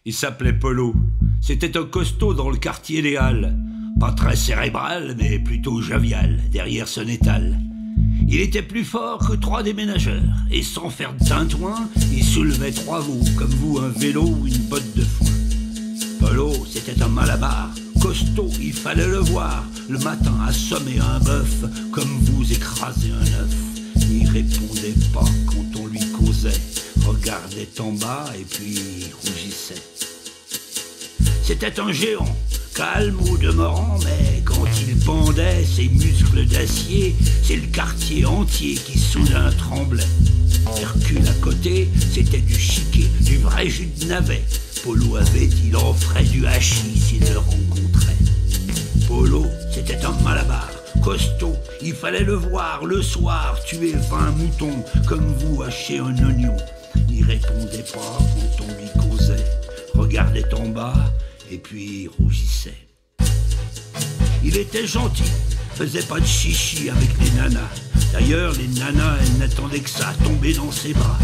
Il s'appelait Polo. C'était un costaud dans le quartier des Halles. Pas très cérébral, mais plutôt jovial, derrière son étal. Il était plus fort que 3 déménageurs, et sans faire de tintouin, il soulevait 3 veaux, comme vous un vélo ou une botte de foin. Polo, c'était un malabar, costaud, il fallait le voir, le matin assommer un bœuf, comme vous écraser un œuf. Il répondait pas quand on lui causait, regardait en bas et puis rougissait. C'était un géant, calme au demeurant, mais quand il pendait ses muscles d'acier, c'est le quartier entier qui soudain tremblait. Hercule à côté, c'était du chiquet, du vrai jus de navet. Polo avait dit il en ferait du hachis s'il le rencontrait. Polo, c'était un malabar, costaud, il fallait le voir le soir, tuer 20 moutons, comme vous hacher un oignon. Il répondait pas quand on lui causait, regardait en bas et puis rougissait. Il était gentil, faisait pas de chichi avec les nanas. D'ailleurs, les nanas, elles n'attendaient que ça, tomber dans ses bras.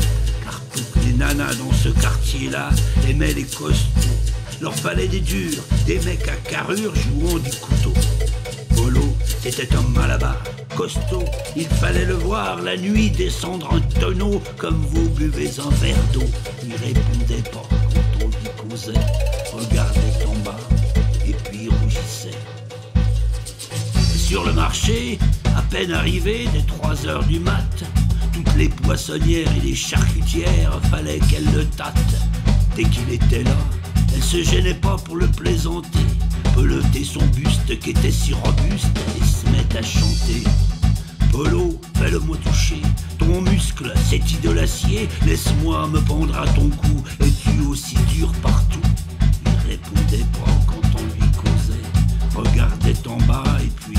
Car toutes les nanas dans ce quartier-là aimaient les costauds. Leur fallait des durs, des mecs à carrure jouant du couteau. Polo, c'était un malabar, costaud, il fallait le voir la nuit descendre un tonneau comme vous buvez un verre d'eau. Il répondait pas quand on lui causait, regardait en bas et puis rougissait. Et sur le marché, à peine arrivé dès 3 heures du mat, toutes les poissonnières et les charcutières fallait qu'elles le tâtent. Dès qu'il était là, elle se gênait pas pour le plaisanter, peloter son buste qui était si robuste et se met à chanter. Polo, fais-le-moi toucher, ton muscle, cette idole d'acier, laisse-moi me pendre à ton cou, es-tu aussi dur partout? Il répondait pas quand on lui causait, regardait en bas et puis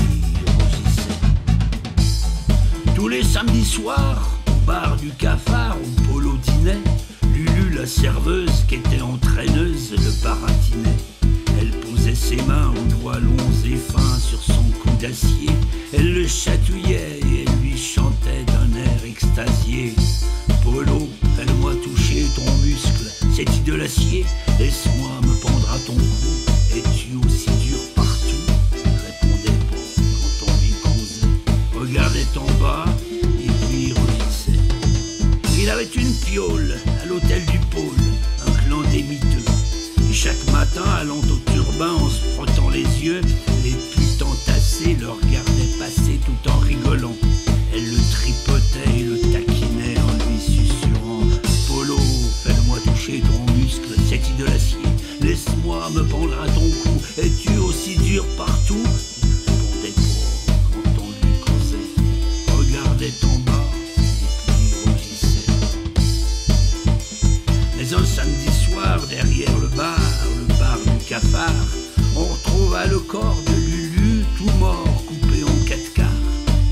rougissait. Tous les samedis soirs, au bar du Cafard où Polo dînait, Lulu la serveuse qui était entraîneuse le baratinait. Elle posait ses mains aux doigts longs et fins sur son cou d'acier. Elle le chatouillait et elle lui chantait d'un air extasié. Polo, fais-moi toucher ton muscle, cette idole d'acier, laisse-moi me pendre à ton cou, es-tu aussi dur partout? Il répondait pas quand on lui causait, regardait en bas et puis rougissait. Il avait une piole à l'hôtel du pôle, un clan des miteux. Et chaque matin, allant au turbin en se frottant les yeux, les putes entassées le regardaient passer tout en rigolant. Elle le tripotait et le taquinait en lui susurrant: Polo, fais-moi toucher ton muscle, cette idole d'acier, laisse-moi me pendre à ton cou, es-tu aussi dur partout? Il répondait pas quand on lui causait, regardait en bas et puis rougissait. Mais un samedi soir, derrière le bar du Cafard, on retrouva le corps de Lulu tout mort, coupé en 4 quarts.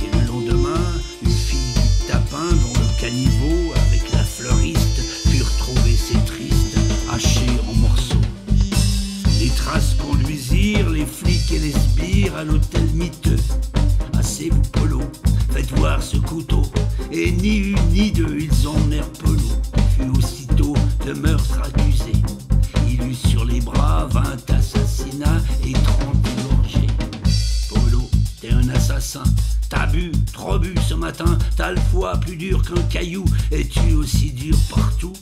Et le lendemain, une fille du tapin dans le caniveau avec la fleuriste put retrouver ses tristes hachés en morceaux. Les traces conduisirent les flics et les sbires à l'hôtel miteux. Asseyez-vous Polo, faites voir ce couteau. Et ni une ni deux, ils emmenèrent Polo, qui fut aussitôt de meurtre accusé. Il eut sur les bras 20 assassinats et 30 égorgés. Polo, t'es un assassin, t'as bu, trop bu ce matin, t'as le foie plus dur qu'un caillou, es-tu aussi dur partout?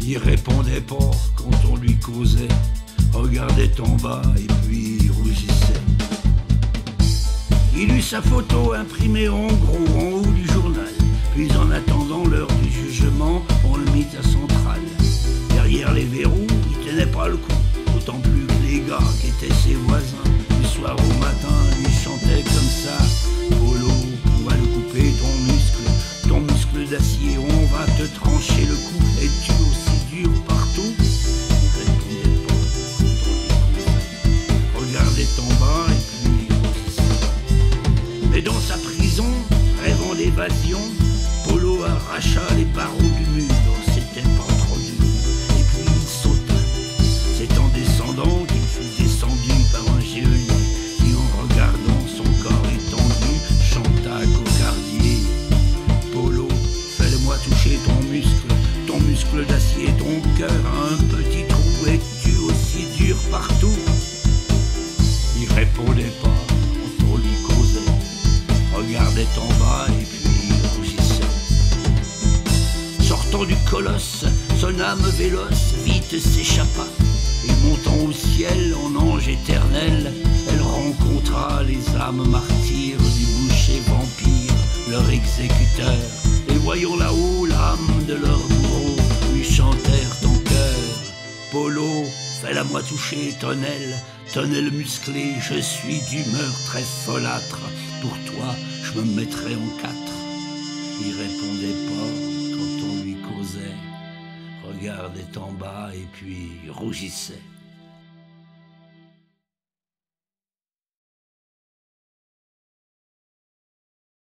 Il répondait pas quand on lui causait, regardait en bas et puis rougissait. Il eut sa photo imprimée en gros en haut du journal, puis en attendant l'heure du jugement, on le mit à Centrale. Derrière les verrous, il tenait pas le coup, d'autant plus que les gars qui étaient ses voisins, du soir au matin, lui chantaient comme ça: Polo, on va le couper ton muscle d'acier, on va te trancher le cou, es-tu aussi dur partout? Il répondait pas quand on lui causait, regardait en bas et puis rougissait. Mais dans sa prison, rêvant d'évasion, Polo arracha les barreaux du mur, c'était pas trop dur, et puis il sauta. C'est en descendant qu'il fut descendu par un geôlier, qui en regardant son corps étendu, chanta cocardier: Polo, fais-le-moi toucher ton muscle d'acier, ton cœur a un petit trou Où es-tu aussi dur partout? Il répondait pas quand on lui causait, regardait en bas et puis rougissait. Sortant du colosse, son âme véloce vite s'échappa, et montant au ciel en ange éternel, elle rencontra les âmes martyrs du boucher vampire, leur exécuteur. Et voyant là-haut l'âme de leur bourreau, lui chantèrent en chœur: Polo, fais-la-moi toucher, tonnelle musclé, je suis d'humeur très folâtre, pour toi je me mettrai en quatre. Il répondait pas quand on lui causait, regardait en bas et puis rougissait.